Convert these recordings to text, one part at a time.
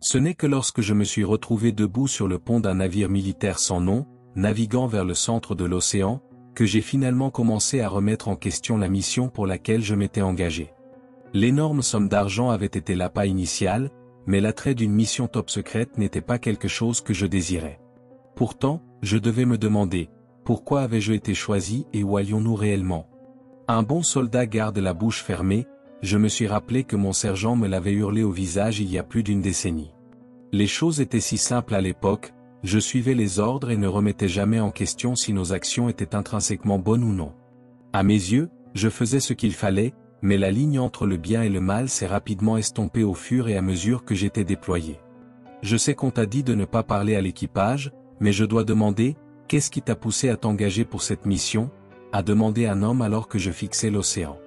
Ce n'est que lorsque je me suis retrouvé debout sur le pont d'un navire militaire sans nom, naviguant vers le centre de l'océan, que j'ai finalement commencé à remettre en question la mission pour laquelle je m'étais engagé. L'énorme somme d'argent avait été l'appât initial, mais l'attrait d'une mission top secrète n'était pas quelque chose que je désirais. Pourtant, je devais me demander, pourquoi avais-je été choisi et où allions-nous réellement? Un bon soldat garde la bouche fermée, je me suis rappelé que mon sergent me l'avait hurlé au visage il y a plus d'une décennie. Les choses étaient si simples à l'époque, je suivais les ordres et ne remettais jamais en question si nos actions étaient intrinsèquement bonnes ou non. À mes yeux, je faisais ce qu'il fallait, mais la ligne entre le bien et le mal s'est rapidement estompée au fur et à mesure que j'étais déployé. Je sais qu'on t'a dit de ne pas parler à l'équipage, mais je dois demander, qu'est-ce qui t'a poussé à t'engager pour cette mission, a demandé un homme alors que je fixais l'océan.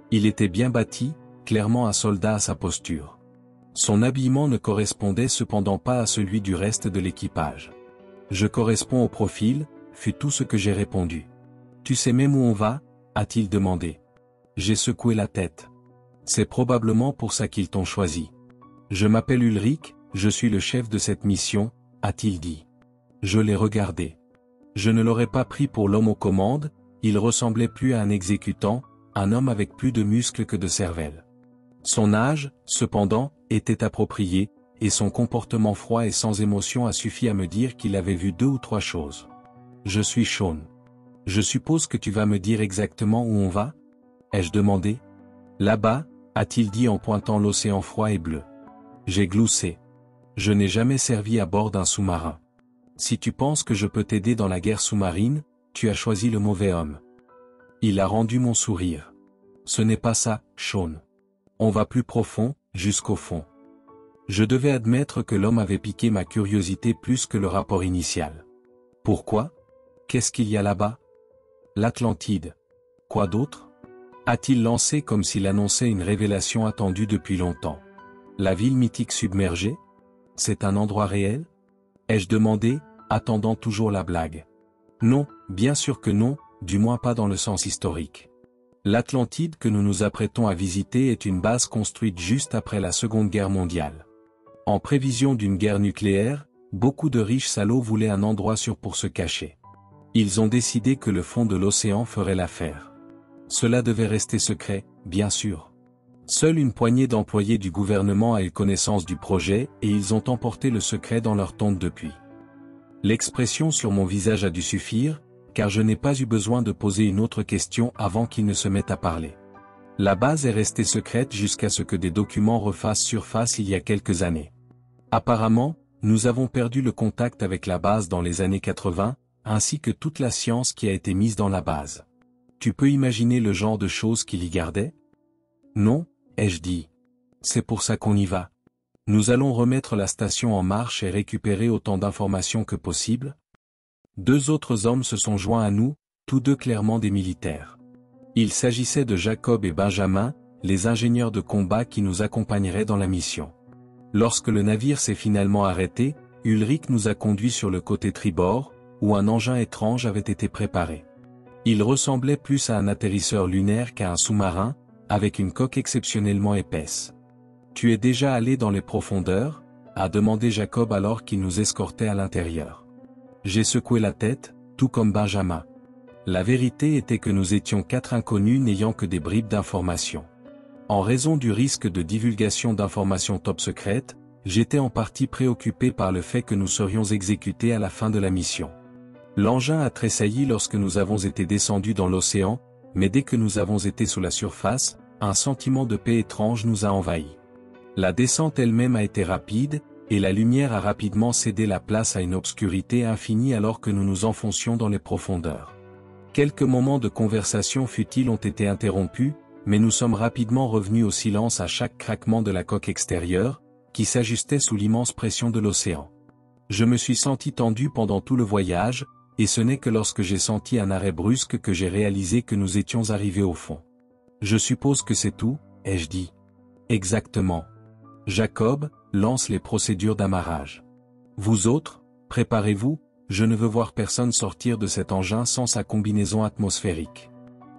Il était bien bâti, clairement un soldat à sa posture. Son habillement ne correspondait cependant pas à celui du reste de l'équipage. Je corresponds au profil, fut tout ce que j'ai répondu. Tu sais même où on va, a-t-il demandé. J'ai secoué la tête. C'est probablement pour ça qu'ils t'ont choisi. Je m'appelle Ulrich, je suis le chef de cette mission, a-t-il dit. Je l'ai regardé. Je ne l'aurais pas pris pour l'homme aux commandes, il ressemblait plus à un exécutant, un homme avec plus de muscles que de cervelle. Son âge, cependant, était approprié, et son comportement froid et sans émotion a suffi à me dire qu'il avait vu 2 ou 3 choses. Je suis Sean. Je suppose que tu vas me dire exactement où on va? Ai-je demandé. Là-bas, a-t-il dit en pointant l'océan froid et bleu. J'ai gloussé. Je n'ai jamais servi à bord d'un sous-marin. Si tu penses que je peux t'aider dans la guerre sous-marine, tu as choisi le mauvais homme. Il a rendu mon sourire. Ce n'est pas ça, Sean. On va plus profond, jusqu'au fond. Je devais admettre que l'homme avait piqué ma curiosité plus que le rapport initial. Pourquoi? Qu'est-ce qu'il y a là-bas? L'Atlantide. Quoi d'autre? A-t-il lancé comme s'il annonçait une révélation attendue depuis longtemps. La ville mythique submergée? C'est un endroit réel? Ai-je demandé, attendant toujours la blague. Non, bien sûr que non, du moins pas dans le sens historique. L'Atlantide que nous nous apprêtons à visiter est une base construite juste après la Seconde Guerre mondiale. En prévision d'une guerre nucléaire, beaucoup de riches salauds voulaient un endroit sûr pour se cacher. Ils ont décidé que le fond de l'océan ferait l'affaire. Cela devait rester secret, bien sûr. Seule une poignée d'employés du gouvernement a eu connaissance du projet et ils ont emporté le secret dans leur tombe depuis. L'expression sur mon visage a dû suffire, car je n'ai pas eu besoin de poser une autre question avant qu'ils ne se mettent à parler. La base est restée secrète jusqu'à ce que des documents refassent surface il y a quelques années. Apparemment, nous avons perdu le contact avec la base dans les années 80, ainsi que toute la science qui a été mise dans la base. Tu peux imaginer le genre de choses qu'il y gardait? Non, ai-je dit. C'est pour ça qu'on y va. Nous allons remettre la station en marche et récupérer autant d'informations que possible. 2 autres hommes se sont joints à nous, tous 2 clairement des militaires. Il s'agissait de Jacob et Benjamin, les ingénieurs de combat qui nous accompagneraient dans la mission. Lorsque le navire s'est finalement arrêté, Ulrich nous a conduits sur le côté tribord, où un engin étrange avait été préparé. Il ressemblait plus à un atterrisseur lunaire qu'à un sous-marin, avec une coque exceptionnellement épaisse. « Tu es déjà allé dans les profondeurs ?» a demandé Jacob alors qu'il nous escortait à l'intérieur. J'ai secoué la tête, tout comme Benjamin. La vérité était que nous étions 4 inconnus n'ayant que des bribes d'informations. En raison du risque de divulgation d'informations top secrètes, j'étais en partie préoccupé par le fait que nous serions exécutés à la fin de la mission. L'engin a tressailli lorsque nous avons été descendus dans l'océan, mais dès que nous avons été sous la surface, un sentiment de paix étrange nous a envahis. La descente elle-même a été rapide, et la lumière a rapidement cédé la place à une obscurité infinie alors que nous nous enfoncions dans les profondeurs. Quelques moments de conversation futiles ont été interrompus, mais nous sommes rapidement revenus au silence à chaque craquement de la coque extérieure, qui s'ajustait sous l'immense pression de l'océan. Je me suis senti tendu pendant tout le voyage, et ce n'est que lorsque j'ai senti un arrêt brusque que j'ai réalisé que nous étions arrivés au fond. Je suppose que c'est tout, ai-je dit. Exactement. Jacob, lance les procédures d'amarrage. Vous autres, préparez-vous, je ne veux voir personne sortir de cet engin sans sa combinaison atmosphérique.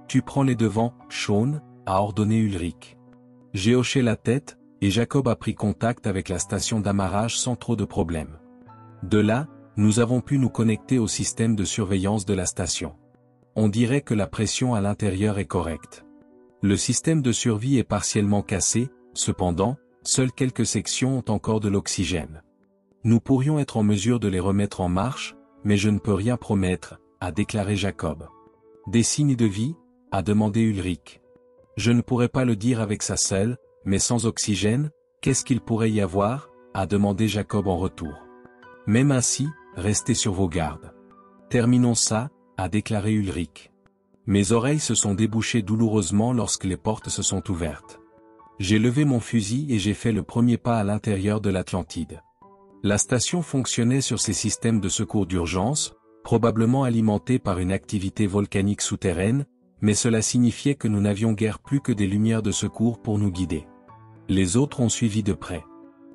Tu prends les devants, Sean, a ordonné Ulrich. J'ai hoché la tête, et Jacob a pris contact avec la station d'amarrage sans trop de problèmes. De là, nous avons pu nous connecter au système de surveillance de la station. On dirait que la pression à l'intérieur est correcte. Le système de survie est partiellement cassé, cependant, seules quelques sections ont encore de l'oxygène. Nous pourrions être en mesure de les remettre en marche, mais je ne peux rien promettre, a déclaré Jacob. Des signes de vie, a demandé Ulrich. Je ne pourrais pas le dire avec sa selle, mais sans oxygène, qu'est-ce qu'il pourrait y avoir, a demandé Jacob en retour. Même ainsi, restez sur vos gardes. Terminons ça, a déclaré Ulrich. Mes oreilles se sont débouchées douloureusement lorsque les portes se sont ouvertes. J'ai levé mon fusil et j'ai fait le premier pas à l'intérieur de l'Atlantide. La station fonctionnait sur ses systèmes de secours d'urgence, probablement alimentés par une activité volcanique souterraine, mais cela signifiait que nous n'avions guère plus que des lumières de secours pour nous guider. Les autres ont suivi de près.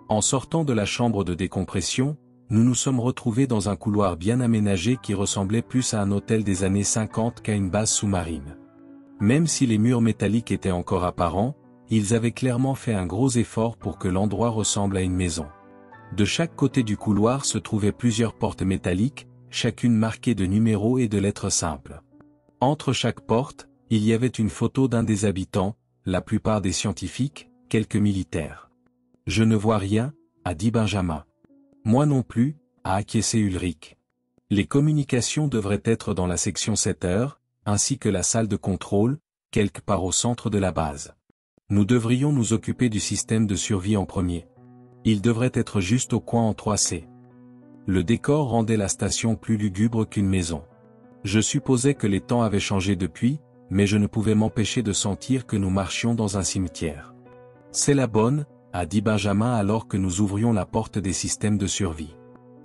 En sortant de la chambre de décompression, nous nous sommes retrouvés dans un couloir bien aménagé qui ressemblait plus à un hôtel des années 50 qu'à une base sous-marine. Même si les murs métalliques étaient encore apparents, ils avaient clairement fait un gros effort pour que l'endroit ressemble à une maison. De chaque côté du couloir se trouvaient plusieurs portes métalliques, chacune marquée de numéros et de lettres simples. Entre chaque porte, il y avait une photo d'un des habitants, la plupart des scientifiques, quelques militaires. « Je ne vois rien », a dit Benjamin. « Moi non plus », a acquiescé Ulrich. Les communications devraient être dans la section 7h, ainsi que la salle de contrôle, quelque part au centre de la base. Nous devrions nous occuper du système de survie en premier. Il devrait être juste au coin en 3C. Le décor rendait la station plus lugubre qu'une maison. Je supposais que les temps avaient changé depuis, mais je ne pouvais m'empêcher de sentir que nous marchions dans un cimetière. « C'est la bonne », a dit Benjamin alors que nous ouvrions la porte des systèmes de survie.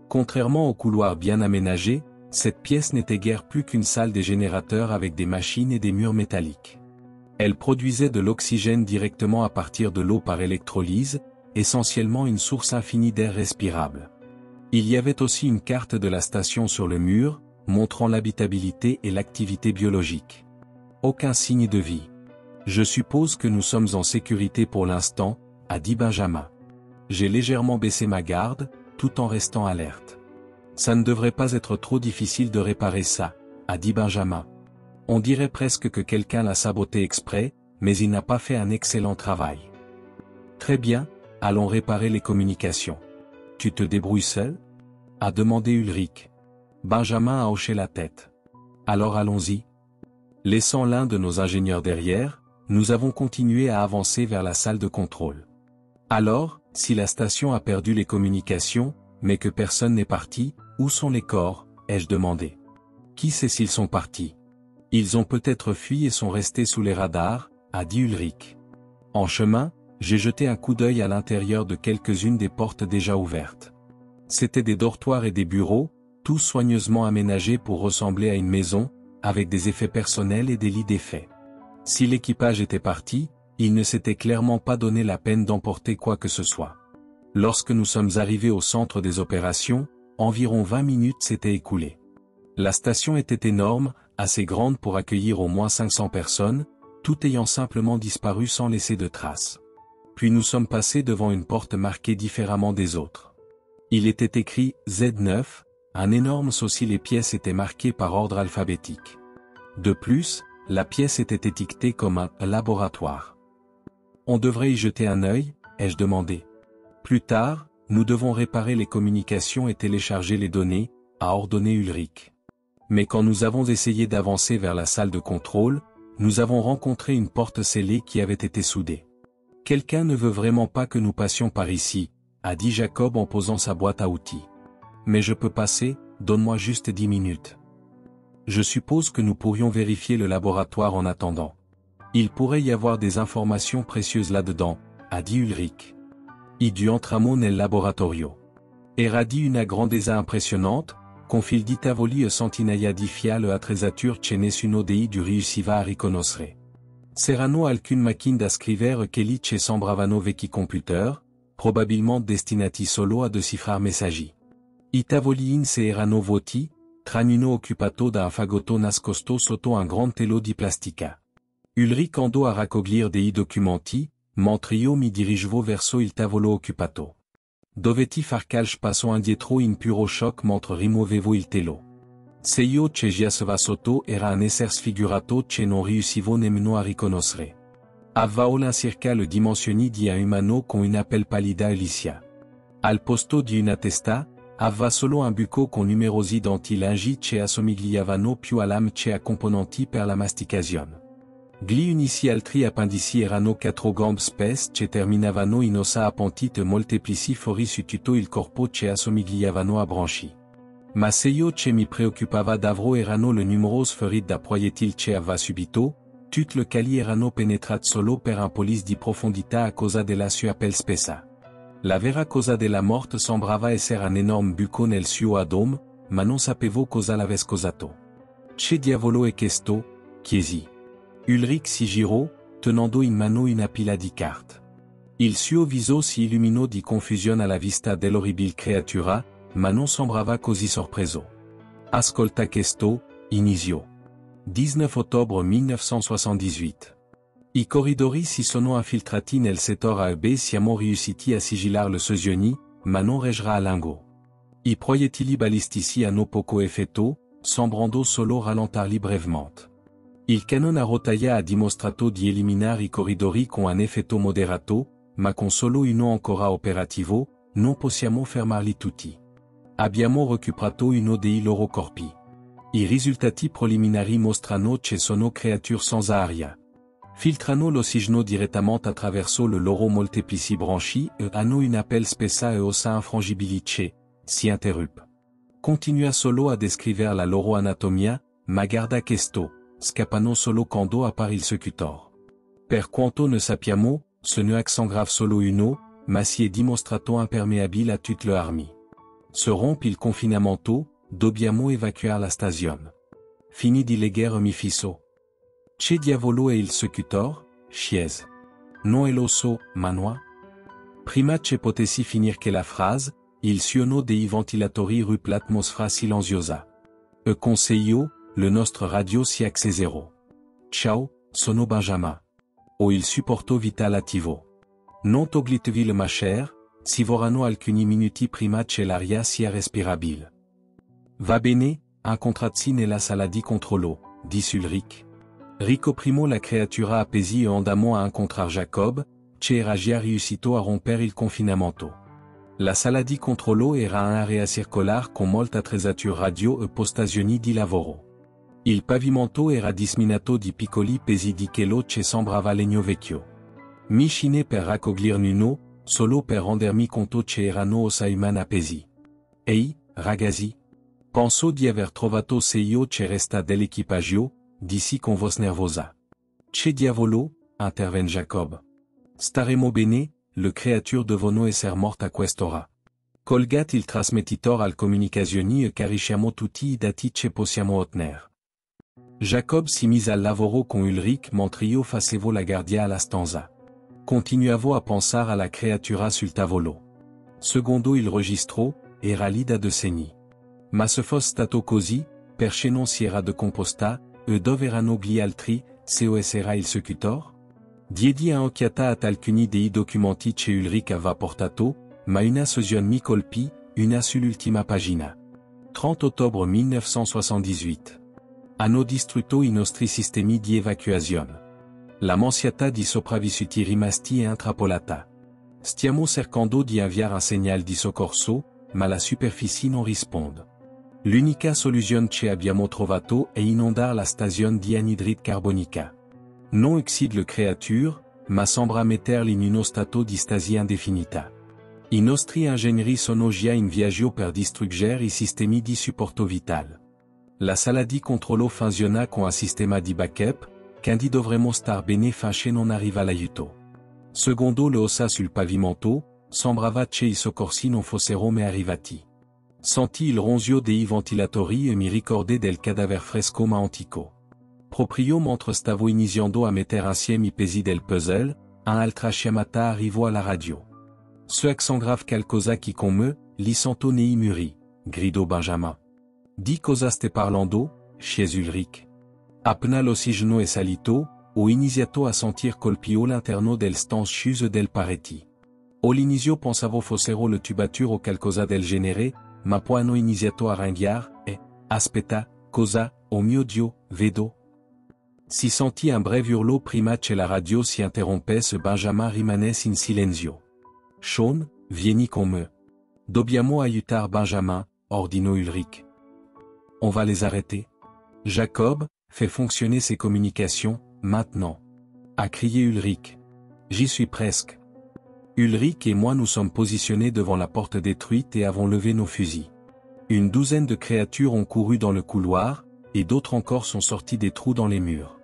Contrairement au couloir bien aménagé, cette pièce n'était guère plus qu'une salle des générateurs avec des machines et des murs métalliques. Elle produisait de l'oxygène directement à partir de l'eau par électrolyse, essentiellement une source infinie d'air respirable. Il y avait aussi une carte de la station sur le mur, montrant l'habitabilité et l'activité biologique. Aucun signe de vie. Je suppose que nous sommes en sécurité pour l'instant, a dit Benjamin. J'ai légèrement baissé ma garde, tout en restant alerte. Ça ne devrait pas être trop difficile de réparer ça, a dit Benjamin. On dirait presque que quelqu'un l'a saboté exprès, mais il n'a pas fait un excellent travail. Très bien, allons réparer les communications. Tu te débrouilles seul ? A demandé Ulrich. Benjamin a hoché la tête. Alors allons-y. Laissant l'un de nos ingénieurs derrière, nous avons continué à avancer vers la salle de contrôle. Alors, si la station a perdu les communications, mais que personne n'est parti, où sont les corps, ai-je demandé. Qui sait s'ils sont partis? Ils ont peut-être fui et sont restés sous les radars, a dit Ulrich. En chemin, j'ai jeté un coup d'œil à l'intérieur de quelques-unes des portes déjà ouvertes. C'étaient des dortoirs et des bureaux, tous soigneusement aménagés pour ressembler à une maison, avec des effets personnels et des lits d'effets. Si l'équipage était parti, il ne s'était clairement pas donné la peine d'emporter quoi que ce soit. Lorsque nous sommes arrivés au centre des opérations, environ 20 minutes s'étaient écoulées. La station était énorme, assez grande pour accueillir au moins 500 personnes, tout ayant simplement disparu sans laisser de traces. Puis nous sommes passés devant une porte marquée différemment des autres. Il était écrit Z9, un énorme si les pièces étaient marquées par ordre alphabétique. De plus, la pièce était étiquetée comme un laboratoire. On devrait y jeter un œil, ai-je demandé. Plus tard, nous devons réparer les communications et télécharger les données, a ordonné Ulrich. Mais quand nous avons essayé d'avancer vers la salle de contrôle, nous avons rencontré une porte scellée qui avait été soudée. Quelqu'un ne veut vraiment pas que nous passions par ici, a dit Jacob en posant sa boîte à outils. Mais je peux passer, donne-moi juste 10 minutes. Je suppose que nous pourrions vérifier le laboratoire en attendant. Il pourrait y avoir des informations précieuses là-dedans, a dit Ulrich. I du entramo nel laboratorio. Era di una grandezza impressionante, con fil di tavoli e centinaia di fiale attrezzature ce nessuno dei du riusciva a riconoscere. Serrano alcune macchine da scrivere che lì ci sembravano vecchi computer, probabilmente destinati solo a decifrar messaggi. I tavoli in se erano vuoti, tranino occupato da un fagotto nascosto sotto un grand telo di plastica. Ulrich andò a raccogliere dei documenti, Mentrio mi dirigevo verso il tavolo occupato. Doveti far calcio passo indietro in puro shock mentre rimuovevo il telo. Se io ci giaceva sotto era un essere sfigurato che non riuscivo nemmeno a riconoscere. Avvaola circa le dimensioni di un umano con una pelle pallida e liscia. Al posto di una testa, aveva solo un buco con numerosi denti lungi che assomigliavano più a lame che a componenti per la masticazione. Gli unici altri appendici erano quattro gambe spesse che terminavano in ossa appuntite molteplici fuori su tutto il corpo che assomigliavano a branchi. Ma se io che mi preoccupava davvero erano le numerose ferite da proiettili che aveva subito, tutte le quali erano penetrate solo per un polis di profondità a causa della sua pelle spessa. La vera causa della morte sembrava essere un enorme buco nel suo addome, ma non sapevo cosa l'avesse causato. Che diavolo è questo? Chiesi. Ulrich si girò, tenendo in mano una pila di carte. Il suo viso si illuminò di confusione alla vista dell'orribile creatura, ma non sembrava così sorpreso. Ascolta questo, iniziò. 19 ottobre 1978. I corridori si sono infiltrati nel settore A e B, siamo riusciti a sigillare le sesioni, ma non reggerà a lungo. I proiettili balistici hanno poco effetto, sembrando solo rallentarli brevemente. Il canone a rotaia ha dimostrato di eliminare i corridori con un effetto moderato, ma con solo uno ancora operativo, non possiamo fermarli tutti. Abbiamo recuperato uno dei loro corpi. I risultati preliminari mostrano che sono creature senza aria. Filtrano l'ossigeno direttamente attraverso le loro molteplici branchi e hanno una pelle spessa e ossa infrangibili che, si interrupe. Continua solo a descrivere la loro anatomia, ma guarda questo, scappano solo quando appare il secutor. Per quanto ne sappiamo, ce ne s'aggrave solo uno, ma si è dimostrato impermeabile a tutte le armi. Se rompe il confinamento, dobbiamo evacuare la stazione. Fini di leggere mi fisso. Che diavolo è il secutor? Chiese. Non è lo so, manoa? Prima che potessi finire che la frase, il suono dei ventilatori ruppe l'atmosfera silenziosa. E conseillò, le nostro radio si accesero. Ciao, sono Benjamin. O il supporto vital attivo. Non toglitevi ma cher, si vorranno alcuni minuti prima che l'aria sia respirabile. Va bene, incontrazzi nella sala di controllo, disse Ulrich. Ricoprimo la creatura appesi e andammo a incontrar Jacob, che era già riuscito a rompere il confinamento. La sala di controllo era un'area circolare con molte attrezzature radio e postazioni di lavoro. Il pavimento era disminato di piccoli pesi di chelo che sembrava legno vecchio. Mi scinai per raccogliere nuno, solo per rendermi conto che erano ossa umane appesi. Ehi, ragazzi? Penso di aver trovato se io che resta dell'equipaggio, dissi con voce nervosa. Che diavolo? Intervenne Jacob. Staremo bene, le creature devono essere morte a quest'ora. Colgate il trasmettitor al comunicazioni e carichiamo tutti i dati che possiamo ottenere. Jacob si mise al lavoro con Ulrich mentre io facevo la guardia alla stanza. Continuavo a pensare alla creatura sul tavolo. Secondo il registro, era lì da decenni. Ma se fosse stato così, perché non si era decomposta, e dove erano gli altri, se era il secutor? Diedi a occhiata a alcuni dei documenti che Ulrich aveva portato, ma una sesione mi colpì, una sull'ultima pagina. 30 ottobre 1978. Hanno distrutto i nostri sistemi di evacuazione. La manciata di sopravvissuti rimasti è intrappolata. Stiamo cercando di inviare un segnale di soccorso, ma la superficie non risponde. L'unica soluzione che abbiamo trovato è inondare la stazione di anidride carbonica. Non uccide le creature, ma sembra metterli in uno stato di stasi indefinita. I nostri ingegneri sono già in viaggio per distruggere i sistemi di supporto vital. La sala di controllo funziona con un sistema di backup, quindi dovremmo star bene finché non arriva l'aiuto. Secondo le ossa sul pavimento, sembrava che i soccorsi non fossero mai arrivati. Senti il ronzio dei ventilatori e mi ricordai del cadavere fresco ma antico. Proprio mentre stavo iniziando a mettere insieme i pesi del puzzle, un altra chiamata arrivò alla radio. Ce s'aggrave qualcosa qui con me, li sento nei muri, gridò Benjamin. Di cosa stai parlando? Chiese Ulrich. Appena l'ossigeno è salito, Ho iniziato a sentir colpio l'interno del stance scuse del pareti. Ho l'inizio pensavo fossero le tubature o qualcosa del genere, ma poi hanno iniziato a ringhiar, e, aspetta, cosa, oh mio Dio, vedo. Si sentì un breve urlo prima che la radio si interrompesse. Benjamin rimanes in silenzio. Sean, vieni con me. Dobbiamo aiutar Benjamin, ordinò Ulrich. On va les arrêter. Jacob, fait fonctionner ses communications, maintenant. A crié Ulrich. J'y suis presque. Ulrich et moi nous sommes positionnés devant la porte détruite et avons levé nos fusils. Une douzaine de créatures ont couru dans le couloir, et d'autres encore sont sorties des trous dans les murs.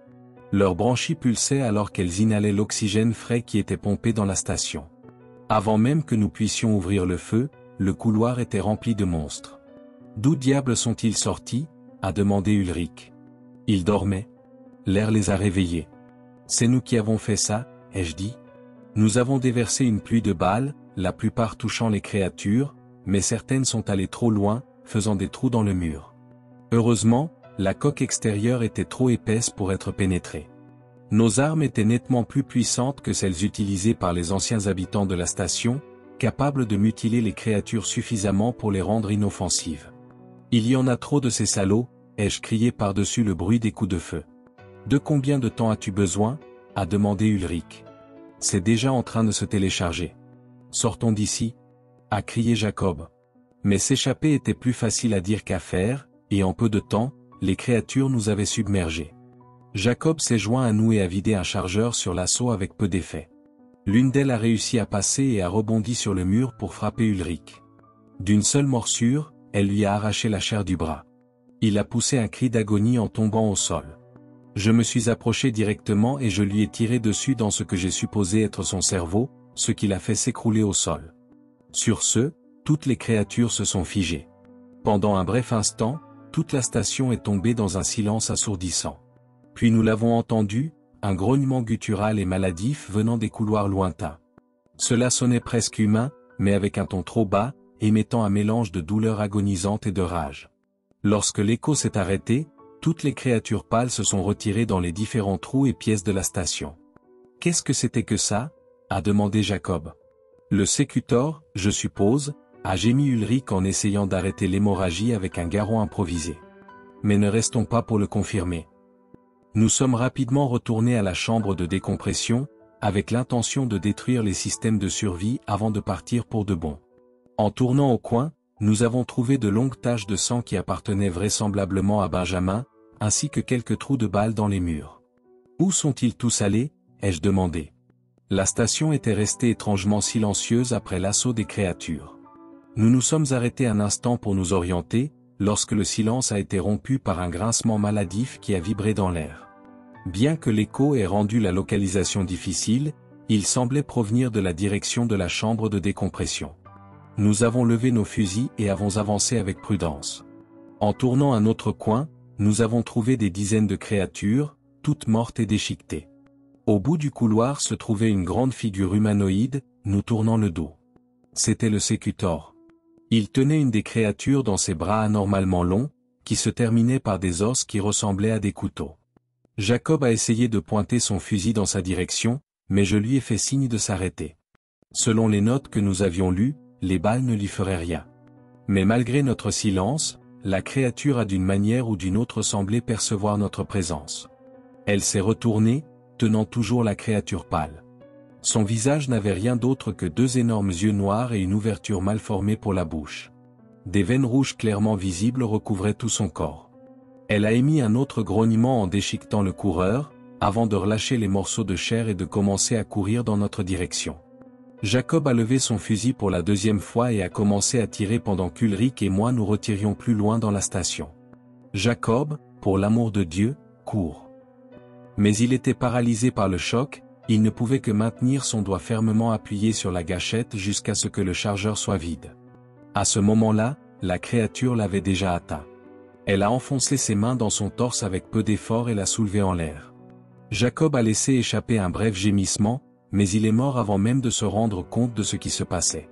Leurs branchies pulsaient alors qu'elles inhalaient l'oxygène frais qui était pompé dans la station. Avant même que nous puissions ouvrir le feu, le couloir était rempli de monstres. D'où diable sont-ils sortis? A demandé Ulrich. Ils dormaient. L'air les a réveillés. C'est nous qui avons fait ça, ai-je dit. Nous avons déversé une pluie de balles, la plupart touchant les créatures, mais certaines sont allées trop loin, faisant des trous dans le mur. Heureusement, la coque extérieure était trop épaisse pour être pénétrée. Nos armes étaient nettement plus puissantes que celles utilisées par les anciens habitants de la station, capables de mutiler les créatures suffisamment pour les rendre inoffensives. Il y en a trop de ces salauds, ai-je crié par-dessus le bruit des coups de feu. De combien de temps as-tu besoin? A demandé Ulrich. C'est déjà en train de se télécharger. Sortons d'ici, a crié Jacob. Mais s'échapper était plus facile à dire qu'à faire, et en peu de temps, les créatures nous avaient submergés. Jacob s'est joint à nous et a vidé un chargeur sur l'assaut avec peu d'effet. L'une d'elles a réussi à passer et a rebondi sur le mur pour frapper Ulrich. D'une seule morsure, elle lui a arraché la chair du bras. Il a poussé un cri d'agonie en tombant au sol. Je me suis approché directement et je lui ai tiré dessus dans ce que j'ai supposé être son cerveau, ce qui l'a fait s'écrouler au sol. Sur ce, toutes les créatures se sont figées. Pendant un bref instant, toute la station est tombée dans un silence assourdissant. Puis nous l'avons entendu, un grognement guttural et maladif venant des couloirs lointains. Cela sonnait presque humain, mais avec un ton trop bas, émettant un mélange de douleur agonisante et de rage. Lorsque l'écho s'est arrêté, toutes les créatures pâles se sont retirées dans les différents trous et pièces de la station. « Qu'est-ce que c'était que ça ?» a demandé Jacob. « Le sécutor, je suppose », a gémi Ulrich en essayant d'arrêter l'hémorragie avec un garrot improvisé. Mais ne restons pas pour le confirmer. Nous sommes rapidement retournés à la chambre de décompression, avec l'intention de détruire les systèmes de survie avant de partir pour de bon. En tournant au coin, nous avons trouvé de longues taches de sang qui appartenaient vraisemblablement à Benjamin, ainsi que quelques trous de balles dans les murs. Où sont-ils tous allés? Ai-je demandé. La station était restée étrangement silencieuse après l'assaut des créatures. Nous nous sommes arrêtés un instant pour nous orienter, lorsque le silence a été rompu par un grincement maladif qui a vibré dans l'air. Bien que l'écho ait rendu la localisation difficile, il semblait provenir de la direction de la chambre de décompression. Nous avons levé nos fusils et avons avancé avec prudence. En tournant un autre coin, nous avons trouvé des dizaines de créatures, toutes mortes et déchiquetées. Au bout du couloir se trouvait une grande figure humanoïde, nous tournant le dos. C'était le sécutor. Il tenait une des créatures dans ses bras anormalement longs, qui se terminaient par des os qui ressemblaient à des couteaux. Jacob a essayé de pointer son fusil dans sa direction, mais je lui ai fait signe de s'arrêter. Selon les notes que nous avions lues, les balles ne lui feraient rien. Mais malgré notre silence, la créature a d'une manière ou d'une autre semblé percevoir notre présence. Elle s'est retournée, tenant toujours la créature pâle. Son visage n'avait rien d'autre que deux énormes yeux noirs et une ouverture mal formée pour la bouche. Des veines rouges clairement visibles recouvraient tout son corps. Elle a émis un autre grognement en déchiquetant le coureur, avant de relâcher les morceaux de chair et de commencer à courir dans notre direction. Jacob a levé son fusil pour la deuxième fois et a commencé à tirer pendant qu'Ulrich et moi nous retirions plus loin dans la station. Jacob, pour l'amour de Dieu, cours. Mais il était paralysé par le choc, il ne pouvait que maintenir son doigt fermement appuyé sur la gâchette jusqu'à ce que le chargeur soit vide. À ce moment-là, la créature l'avait déjà atteint. Elle a enfoncé ses mains dans son torse avec peu d'effort et l'a soulevé en l'air. Jacob a laissé échapper un bref gémissement, mais il est mort avant même de se rendre compte de ce qui se passait.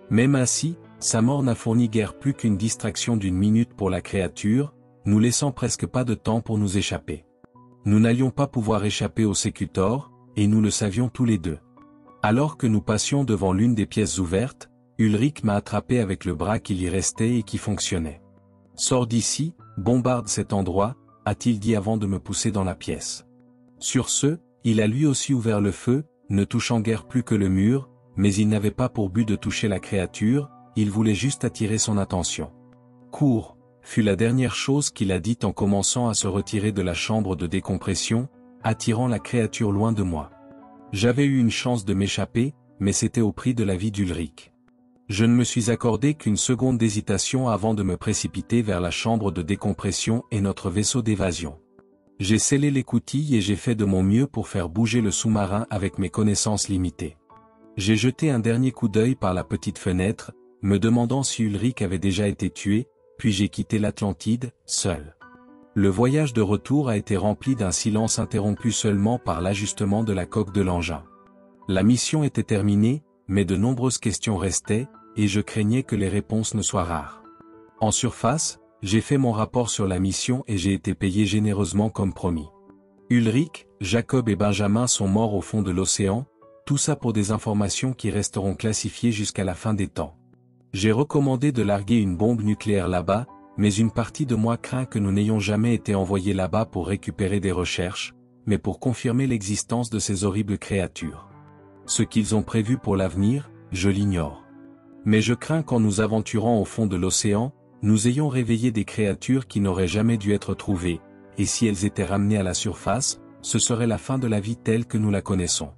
Même ainsi, sa mort n'a fourni guère plus qu'une distraction d'une minute pour la créature, nous laissant presque pas de temps pour nous échapper. Nous n'allions pas pouvoir échapper au sécutor, et nous le savions tous les deux. Alors que nous passions devant l'une des pièces ouvertes, Ulrich m'a attrapé avec le bras qui y restait et qui fonctionnait. « Sors d'ici, bombarde cet endroit », a-t-il dit avant de me pousser dans la pièce. Sur ce, il a lui aussi ouvert le feu, ne touchant guère plus que le mur, mais il n'avait pas pour but de toucher la créature, il voulait juste attirer son attention. « Cours », fut la dernière chose qu'il a dite en commençant à se retirer de la chambre de décompression, attirant la créature loin de moi. J'avais eu une chance de m'échapper, mais c'était au prix de la vie d'Ulrich. Je ne me suis accordé qu'une seconde d'hésitation avant de me précipiter vers la chambre de décompression et notre vaisseau d'évasion. J'ai scellé l'écoutille et j'ai fait de mon mieux pour faire bouger le sous-marin avec mes connaissances limitées. J'ai jeté un dernier coup d'œil par la petite fenêtre, me demandant si Ulrich avait déjà été tué, puis j'ai quitté l'Atlantide, seul. Le voyage de retour a été rempli d'un silence interrompu seulement par l'ajustement de la coque de l'engin. La mission était terminée, mais de nombreuses questions restaient, et je craignais que les réponses ne soient rares. En surface, j'ai fait mon rapport sur la mission et j'ai été payé généreusement comme promis. Ulrich, Jacob et Benjamin sont morts au fond de l'océan, tout ça pour des informations qui resteront classifiées jusqu'à la fin des temps. J'ai recommandé de larguer une bombe nucléaire là-bas, mais une partie de moi craint que nous n'ayons jamais été envoyés là-bas pour récupérer des recherches, mais pour confirmer l'existence de ces horribles créatures. Ce qu'ils ont prévu pour l'avenir, je l'ignore. Mais je crains qu'en nous aventurant au fond de l'océan, nous ayons réveillé des créatures qui n'auraient jamais dû être trouvées, et si elles étaient ramenées à la surface, ce serait la fin de la vie telle que nous la connaissons.